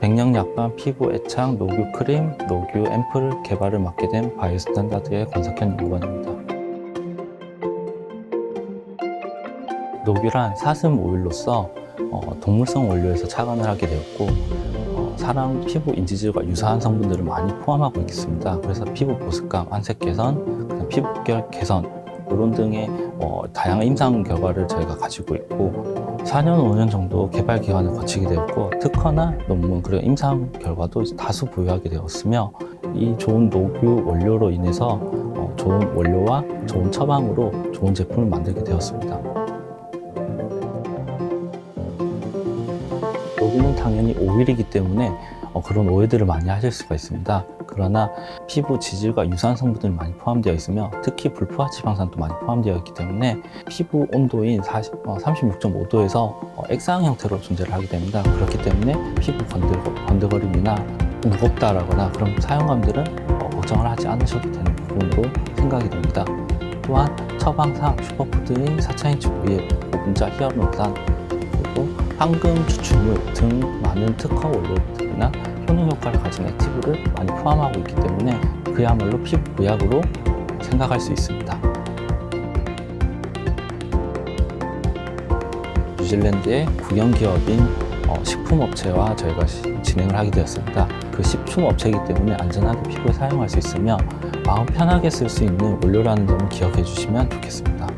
백령 약관, 피부 애착, 녹유 크림, 녹유 앰플 개발을 맡게 된 바이오스탠다드의 권석현 연구원입니다. 녹유란 사슴 오일로서 동물성 원료에서 착안을 하게 되었고 사람 피부 인지질과 유사한 성분들을 많이 포함하고 있습니다. 그래서 피부 보습감, 안색 개선, 피부결 개선 이런 등의 다양한 임상 결과를 저희가 가지고 있고 4년, 5년 정도 개발 기간을 거치게 되었고 특허나 논문 그리고 임상 결과도 다수 보유하게 되었으며 이 좋은 녹유 원료로 인해서 좋은 원료와 좋은 처방으로 좋은 제품을 만들게 되었습니다. 녹유는 당연히 오일이기 때문에 그런 오해들을 많이 하실 수가 있습니다. 그러나 피부 지질과 유사한 성분들이 많이 포함되어 있으며 특히 불포화 지방산도 많이 포함되어 있기 때문에 피부 온도인 36.5도에서 액상 형태로 존재를 하게 됩니다. 그렇기 때문에 피부 번들거림이나 무겁다라거나 그런 사용감들은 걱정을 하지 않으셔도 되는 부분으로 생각이 됩니다. 또한 처방상 슈퍼푸드인 4차인치 오일, 고분자 히알루론산, 그리고 황금 추출물 등 많은 특허 원료들이나 효능 효과를 가진 액티브를 많이 포함하고 있기 때문에 그야말로 피부 보약으로 생각할 수 있습니다. 뉴질랜드의 국영기업인 식품업체와 저희가 진행을 하게 되었습니다. 그 식품업체이기 때문에 안전하게 피부에 사용할 수 있으며 마음 편하게 쓸 수 있는 원료라는 점을 기억해 주시면 좋겠습니다.